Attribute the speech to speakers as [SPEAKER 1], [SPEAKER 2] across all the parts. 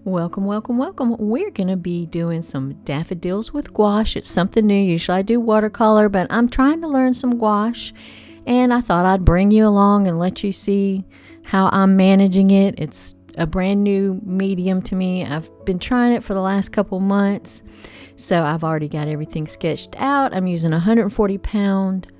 [SPEAKER 1] Welcome, welcome, welcome. We're going to be doing some daffodils with gouache. It's something new. Usually I do watercolor, but I'm trying to learn some gouache, and I thought I'd bring you along and let you see how I'm managing it. It's a brand new medium to me. I've been trying it for the last couple months, so I've already got everything sketched out. I'm using 140-pound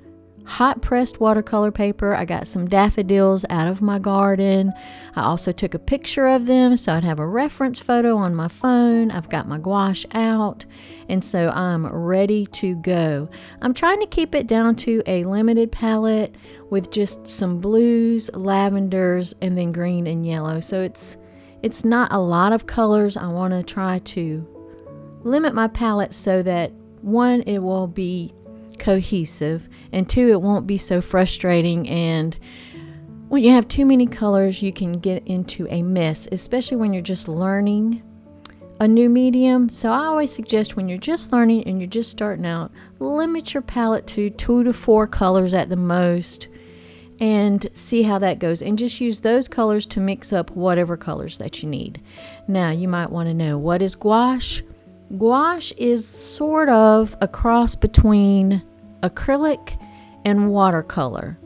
[SPEAKER 1] hot pressed watercolor paper. I got some daffodils out of my garden. I also took a picture of them so I'd have a reference photo on my phone. I've got my gouache out, and so I'm ready to go. I'm trying to keep it down to a limited palette with just some blues, lavenders, and then green and yellow. So it's not a lot of colors. I want to try to limit my palette so that one, it will be cohesive, and two, it won't be so frustrating. And when you have too many colors, you can get into a mess, especially when you're just learning a new medium. So I always suggest, when you're just learning and you're just starting out, limit your palette to 2 to 4 colors at the most and see how that goes, and just use those colors to mix up whatever colors that you need. Now you might want to know, what is gouache? Gouache is sort of a cross between acrylic and watercolor.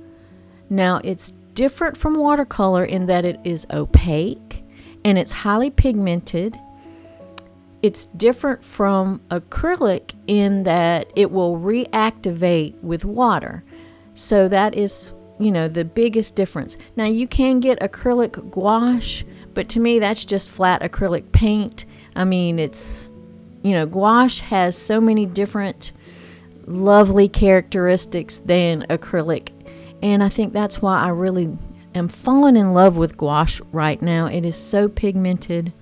[SPEAKER 1] Now, it's different from watercolor in that it is opaque and it's highly pigmented. It's different from acrylic in that it will reactivate with water. So that is, the biggest difference. Now, you can get acrylic gouache, but to me, that's just flat acrylic paint. I mean, gouache has so many different lovely characteristics than acrylic, and I think that's why I really am falling in love with gouache right now. It is so pigmented.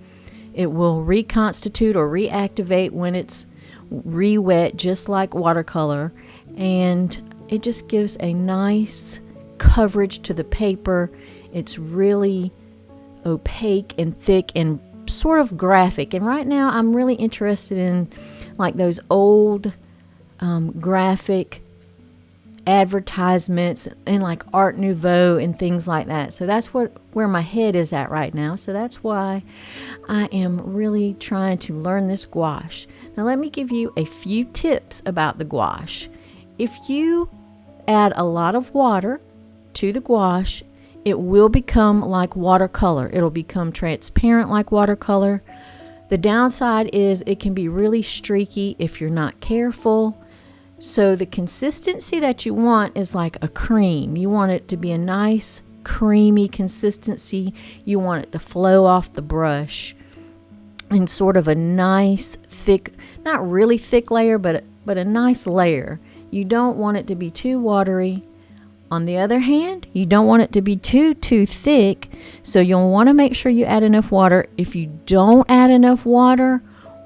[SPEAKER 1] It will reconstitute or reactivate when it's re-wet, just like watercolor, and it just gives a nice coverage to the paper. It's really opaque and thick and sort of graphic, and right now I'm really interested in like those old graphic advertisements and like Art Nouveau and things like that. So that's where my head is at right now. So that's why I am really trying to learn this gouache. Now let me give you a few tips about the gouache. If you add a lot of water to the gouache, it will become like watercolor. It'll become transparent like watercolor. The downside is it can be really streaky if you're not careful. So the consistency that you want is like a cream. You want it to be a nice creamy consistency. You want it to flow off the brush in sort of a nice thick, not really thick layer, but a nice layer. You don't want it to be too watery. On the other hand, you don't want it to be too thick, so you'll want to make sure you add enough water. If you don't add enough water,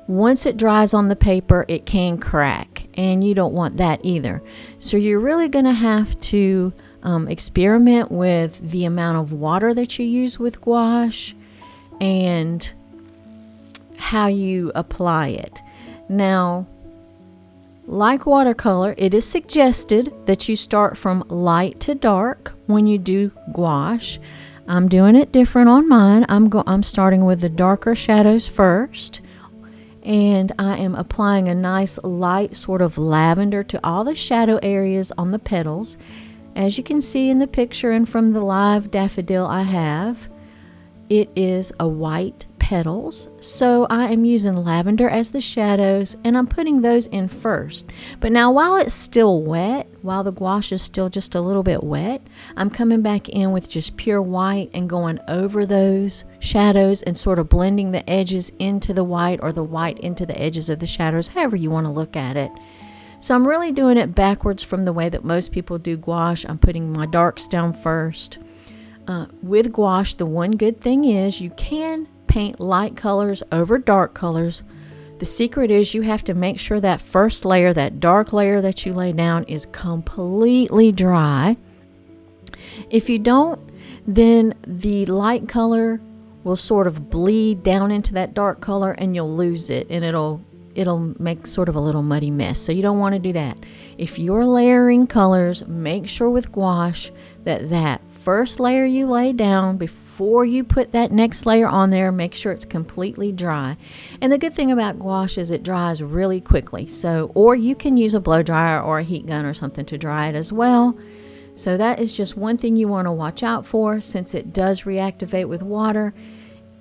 [SPEAKER 1] once it dries on the paper, it can crack, and you don't want that either. So you're really going to have to experiment with the amount of water that you use with gouache and how you apply it. Now, like watercolor, it is suggested that you start from light to dark when you do gouache. I'm doing it different on mine. I'm starting with the darker shadows first, and I am applying a nice light sort of lavender to all the shadow areas on the petals. As you can see in the picture and from the live daffodil I have, it is a white petals, so I am using lavender as the shadows, and I'm putting those in first. But now, while it's still wet, while the gouache is still just a little bit wet, I'm coming back in with just pure white and going over those shadows and sort of blending the edges into the white, or the white into the edges of the shadows, however you want to look at it. So I'm really doing it backwards from the way that most people do gouache. I'm putting my darks down first. With gouache, the one good thing is you can paint light colors over dark colors. The secret is you have to make sure that first layer, that dark layer that you lay down, is completely dry. If you don't, then the light color will sort of bleed down into that dark color and you'll lose it, and it'll make sort of a little muddy mess. So you don't want to do that. If you're layering colors, make sure with gouache that first layer you lay down before before you put that next layer on there, make sure it's completely dry. And the good thing about gouache is it dries really quickly. So, or you can use a blow dryer or a heat gun or something to dry it as well. So that is just one thing you want to watch out for, since it does reactivate with water.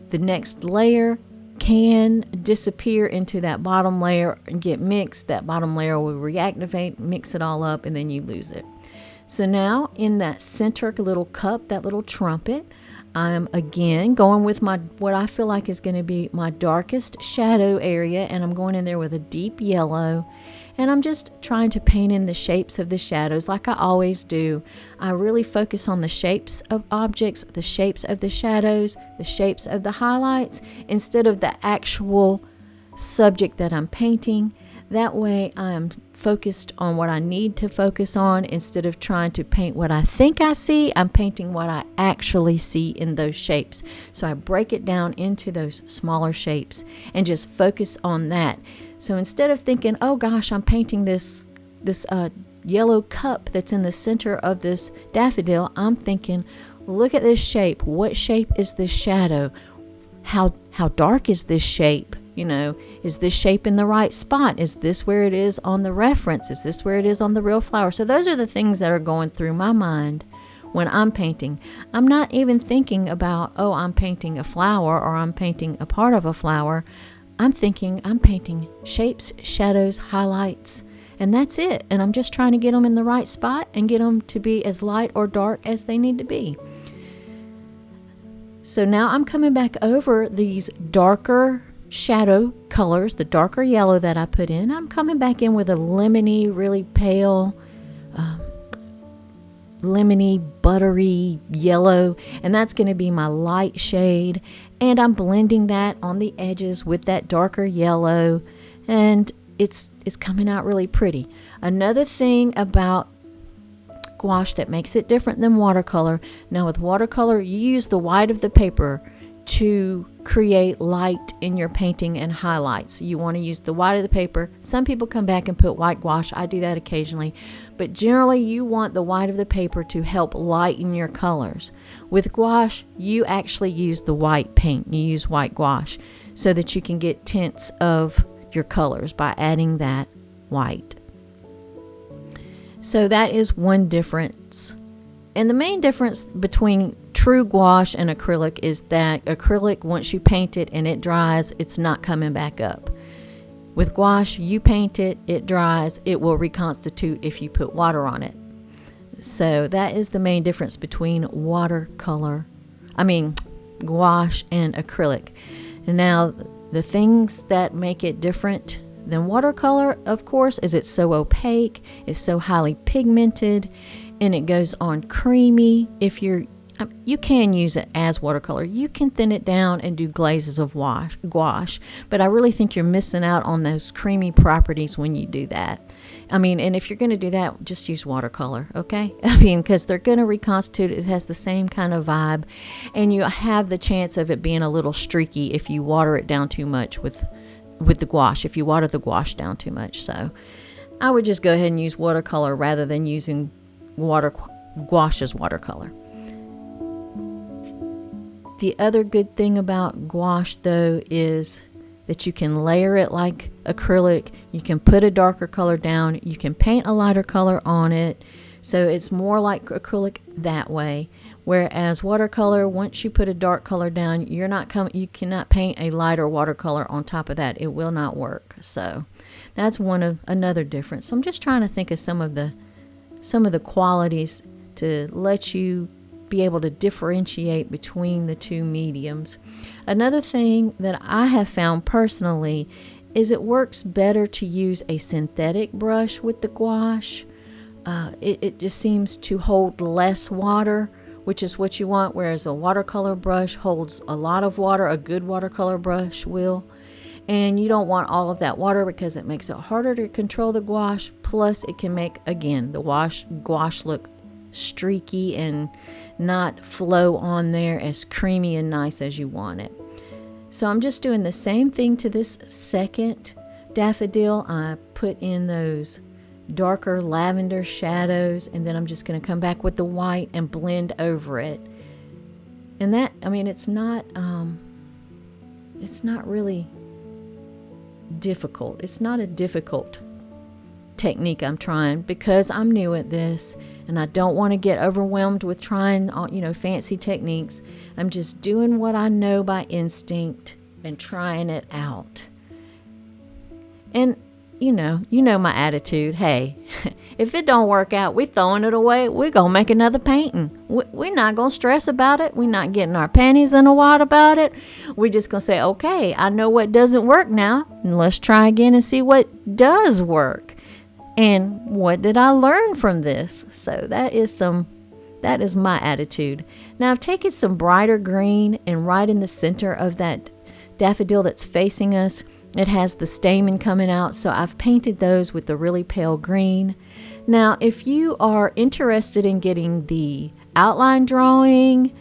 [SPEAKER 1] The next layer can disappear into that bottom layer and get mixed. That bottom layer will reactivate, mix it all up, and then you lose it. So now in that center little cup, that little trumpet, I'm again going with my what I feel like is going to be my darkest shadow area, and I'm going in there with a deep yellow, and I'm just trying to paint in the shapes of the shadows like I always do. I really focus on the shapes of objects, the shapes of the shadows, the shapes of the highlights, instead of the actual subject that I'm painting. That way I'm focused on what I need to focus on instead of trying to paint what I think I see. I'm painting what I actually see in those shapes. So I break it down into those smaller shapes and just focus on that. So instead of thinking, oh gosh, I'm painting this yellow cup that's in the center of this daffodil, I'm thinking, look at this shape. What shape is this shadow? How dark is this shape? You know, is this shape in the right spot? Is this where it is on the reference? Is this where it is on the real flower? So those are the things that are going through my mind when I'm painting. I'm not even thinking about, oh, I'm painting a flower or I'm painting a part of a flower. I'm thinking I'm painting shapes, shadows, highlights, and that's it. And I'm just trying to get them in the right spot and get them to be as light or dark as they need to be. So now I'm coming back over these darker shadow colors, the darker yellow that I put in. I'm coming back in with a lemony, really pale, lemony, buttery yellow, and that's going to be my light shade. And I'm blending that on the edges with that darker yellow, and it's coming out really pretty. Another thing about gouache that makes it different than watercolor. Now with watercolor, you use the white of the paper to create light in your painting and highlights. You want to use the white of the paper. Some people come back and put white gouache. I do that occasionally. But generally you want the white of the paper to help lighten your colors. With gouache, you actually use the white paint. You use white gouache so that you can get tints of your colors by adding that white. So that is one difference. And the main difference between true gouache and acrylic is that acrylic, once you paint it and it dries, it's not coming back up. With gouache, you paint it, it dries, it will reconstitute if you put water on it. So that is the main difference between gouache and acrylic. And now the things that make it different than watercolor, of course, is it's so opaque, it's so highly pigmented, and it goes on creamy. If you can use it as watercolor. You can thin it down and do glazes of gouache, but I really think you're missing out on those creamy properties when you do that. And if you're going to do that, just use watercolor, okay? Because they're going to reconstitute. It has the same kind of vibe, and you have the chance of it being a little streaky if you water it down too much with the gouache, if you water the gouache down too much. So I would just go ahead and use watercolor rather than using gouache as watercolor. The other good thing about gouache, though, is that you can layer it like acrylic. You can put a darker color down. You can paint a lighter color on it. So it's more like acrylic that way. Whereas watercolor, once you put a dark color down, you cannot paint a lighter watercolor on top of that. It will not work. So that's another difference. So I'm just trying to think of some of the qualities to let you be able to differentiate between the two mediums. Another thing that I have found personally is it works better to use a synthetic brush with the gouache. It just seems to hold less water, which is what you want, whereas a watercolor brush holds a lot of water. A good watercolor brush will. And you don't want all of that water because it makes it harder to control the gouache. Plus, it can make, again, the gouache look streaky and not flow on there as creamy and nice as you want it. So I'm just doing the same thing to this second daffodil. I put in those darker lavender shadows, and then I'm just going to come back with the white and blend over it. And that, I mean, it's not really difficult. It's not a difficult technique I'm trying, because I'm new at this and I don't want to get overwhelmed with trying, fancy techniques. I'm just doing what I know by instinct and trying it out. And you know my attitude. Hey, if it don't work out, we throwing it away. We're going to make another painting. We're not going to stress about it. We're not getting our panties in a wad about it. We're just going to say, okay, I know what doesn't work now, and let's try again and see what does work. And what did I learn from this? So that is my attitude. Now I've taken some brighter green, and right in the center of that daffodil that's facing us, it has the stamen coming out, so I've painted those with the really pale green. Now, if you are interested in getting the outline drawing,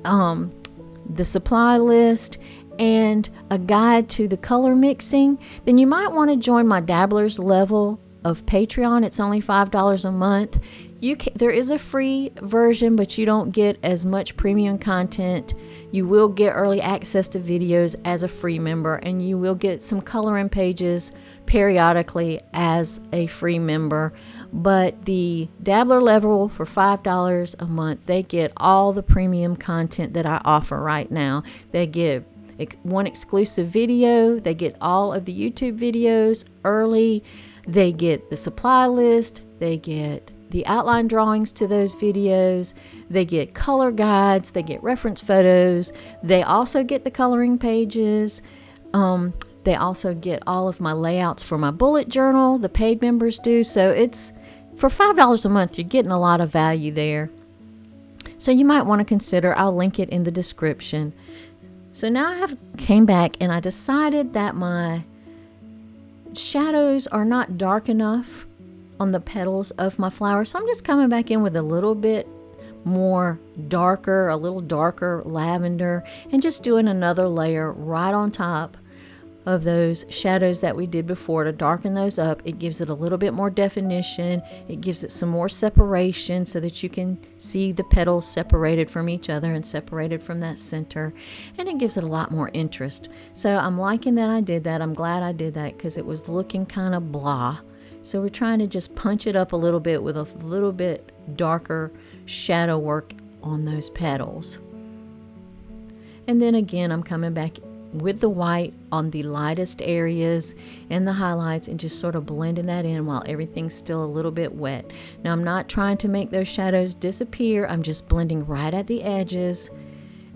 [SPEAKER 1] the supply list, and a guide to the color mixing, then you might want to join my Dabbler's level of Patreon. It's only $5 a month. There is a free version, but you don't get as much premium content. You will get early access to videos as a free member, and you will get some coloring pages periodically as a free member. But the Dabbler level for $5 a month, they get all the premium content that I offer right now. They get one exclusive video. They get all of the YouTube videos early. They get the supply list. They get the outline drawings to those videos. They get color guides. They get reference photos. They also get the coloring pages. They also get all of my layouts for my bullet journal. The paid members do. So it's for $5 a month, you're getting a lot of value there. So you might want to consider. I'll link it in the description. So now I have came back and I decided that my shadows are not dark enough on the petals of my flower, so I'm just coming back in with a little bit more darker, a little darker lavender, and just doing another layer right on top of those shadows that we did before to darken those up. It gives it a little bit more definition. It gives it some more separation so that you can see the petals separated from each other and separated from that center, and it gives it a lot more interest. So I'm liking that I did that. I'm glad I did that because it was looking kind of blah. So we're trying to just punch it up a little bit with a little bit darker shadow work on those petals. And then again, I'm coming back with the white on the lightest areas and the highlights and just sort of blending that in while everything's still a little bit wet. Now I'm not trying to make those shadows disappear. I'm just blending right at the edges.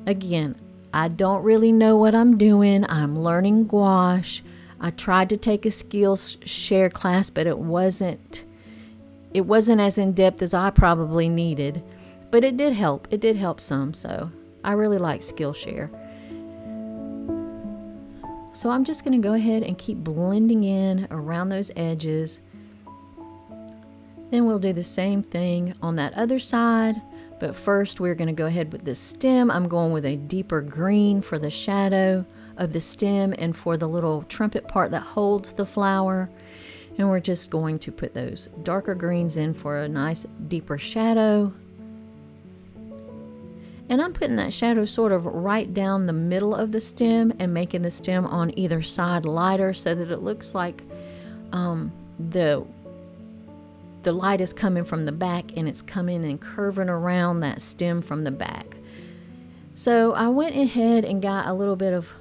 [SPEAKER 1] Again, I don't really know what I'm doing. I'm learning gouache. I tried to take a Skillshare class, but it wasn't as in-depth as I probably needed. But it did help. It did help some, so I really like Skillshare. So I'm just going to go ahead and keep blending in around those edges. Then we'll do the same thing on that other side. But first we're going to go ahead with the stem. I'm going with a deeper green for the shadow of the stem and for the little trumpet part that holds the flower. And we're just going to put those darker greens in for a nice deeper shadow. And I'm putting that shadow sort of right down the middle of the stem and making the stem on either side lighter so that it looks like the light is coming from the back and it's coming and curving around that stem from the back. So I went ahead and got a little bit of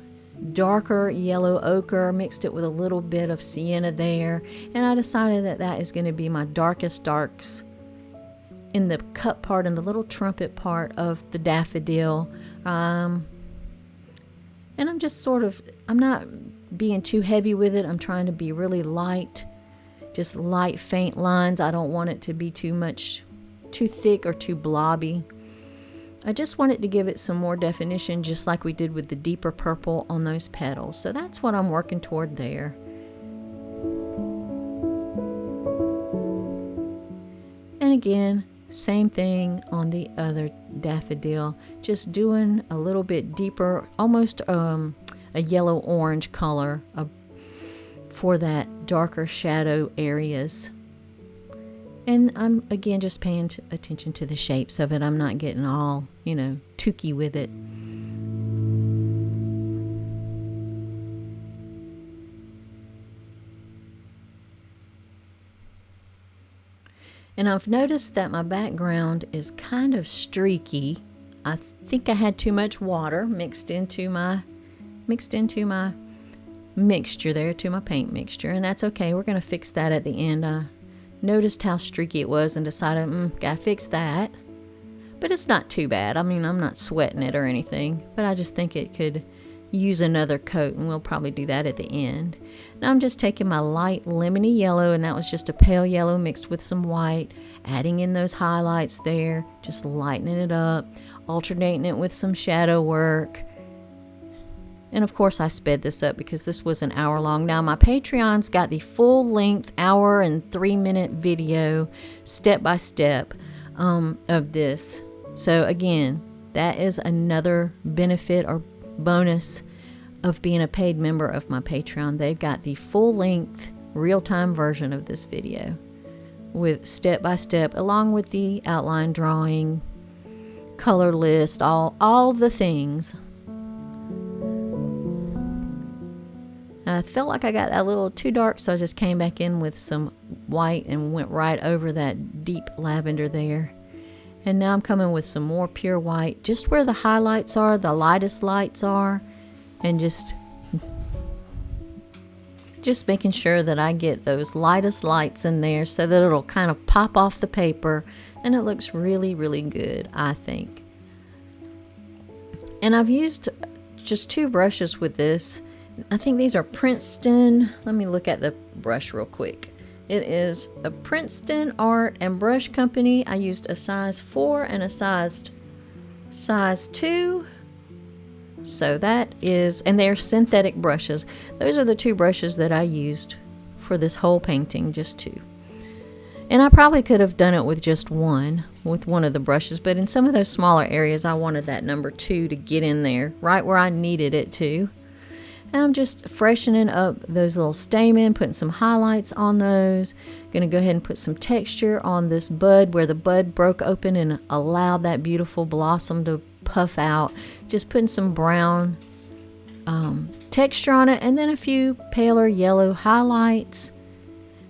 [SPEAKER 1] darker yellow ochre, mixed it with a little bit of sienna there, and I decided that that is going to be my darkest darks in the cup part and the little trumpet part of the daffodil. And I'm just I'm not being too heavy with it. I'm trying to be really light, just light, faint lines. I don't want it to be too thick or too blobby. I just wanted to give it some more definition, just like we did with the deeper purple on those petals. So that's what I'm working toward there. And again, same thing on the other daffodil, just doing a little bit deeper, almost a yellow-orange color for that darker shadow areas. And I'm, again, just paying attention to the shapes of it. I'm not getting all, toothy with it. And I've noticed that my background is kind of streaky. I think I had too much water mixed into my mixture there, to my paint mixture, and that's okay. We're going to fix that at the end. I noticed how streaky it was and decided, gotta fix that. But it's not too bad. I mean, I'm not sweating it or anything, but I just think it could use another coat, and we'll probably do that at the end. Now I'm just taking my light lemony yellow, and that was just a pale yellow mixed with some white, adding in those highlights there, just lightening it up, alternating it with some shadow work. And of course I sped this up because this was an hour long. Now my Patreon's got the full length hour and 3-minute video step by step of this. So again, that is another benefit or bonus of being a paid member of my Patreon. They've got the full length real-time version of this video with step by step, along with the outline drawing, color list, all the things. I felt like I got that a little too dark, so I just came back in with some white and went right over that deep lavender there. And now I'm coming with some more pure white, just where the highlights are, the lightest lights are, and just making sure that I get those lightest lights in there so that it'll kind of pop off the paper, and it looks really, really good, I think. And I've used just 2 brushes with this. I think these are Princeton. Let me look at the brush real quick. It is a Princeton Art and Brush Company. I used a size 4 and a size 2. So that is, and they're synthetic brushes. Those are the 2 brushes that I used for this whole painting, just 2. And I probably could have done it with just one of the brushes, but in some of those smaller areas, I wanted that number 2 to get in there, right where I needed it to. And I'm just freshening up those little stamen, putting some highlights on those. Gonna go ahead and put some texture on this bud where the bud broke open and allowed that beautiful blossom to puff out. Just putting some brown texture on it, and then a few paler yellow highlights.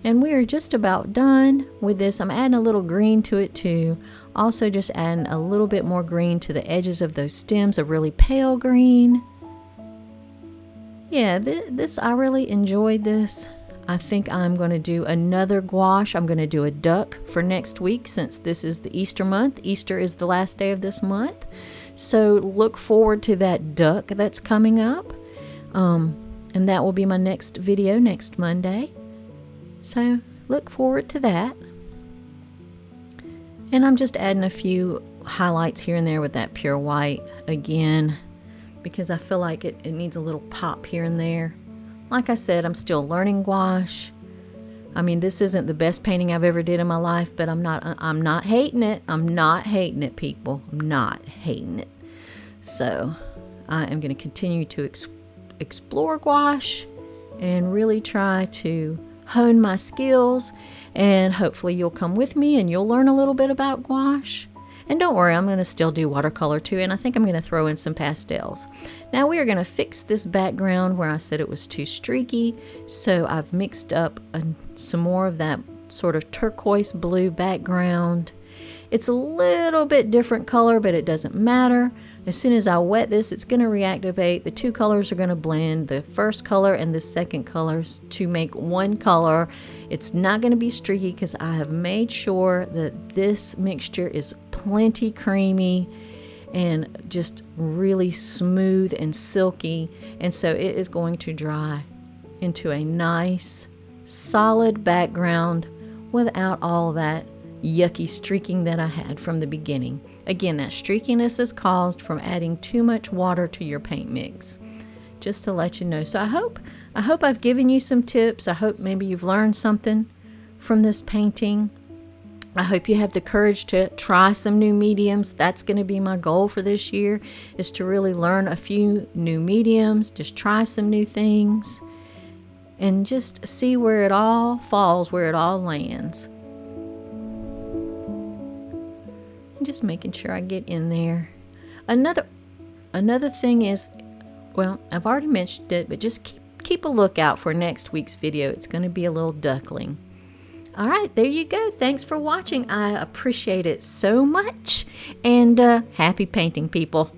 [SPEAKER 1] And we are just about done with this. I'm adding a little green to it too. Also just adding a little bit more green to the edges of those stems, a really pale green. Yeah, I really enjoyed this. I think I'm going to do another gouache. I'm going to do a duck for next week since this is the Easter month. Easter is the last day of this month. So look forward to that duck that's coming up. And that will be my next video next Monday. So look forward to that. And I'm just adding a few highlights here and there with that pure white again, because I feel like it needs a little pop here and there. Like I said, I'm still learning gouache. I mean, this isn't the best painting I've ever did in my life, but I'm not hating it. I'm not hating it, people. I'm not hating it. So I am going to continue to explore gouache and really try to hone my skills, and hopefully you'll come with me and you'll learn a little bit about gouache. And don't worry, I'm going to still do watercolor too, and I think I'm going to throw in some pastels. Now we are going to fix this background where I said it was too streaky, so I've mixed up some more of that sort of turquoise blue background. It's a little bit different color, but it doesn't matter. As soon as I wet this, it's going to reactivate. The 2 colors are going to blend, the first color and the second colors, to make one color. It's not going to be streaky because I have made sure that this mixture is plenty creamy and just really smooth and silky. And so it is going to dry into a nice, solid background without all that yucky streaking that I had from the beginning. Again, that streakiness is caused from adding too much water to your paint mix, just to let you know. So I hope I've given you some tips. I hope maybe you've learned something from this painting. I hope you have the courage to try some new mediums. That's going to be my goal for this year, is to really learn a few new mediums, just try some new things, and just see where it all falls, where it all lands. Just making sure I get in there. Another thing is, well, I've already mentioned it, but just keep a lookout for next week's video. It's going to be a little duckling. All right, there you go. Thanks for watching. I appreciate it so much. And happy painting, people.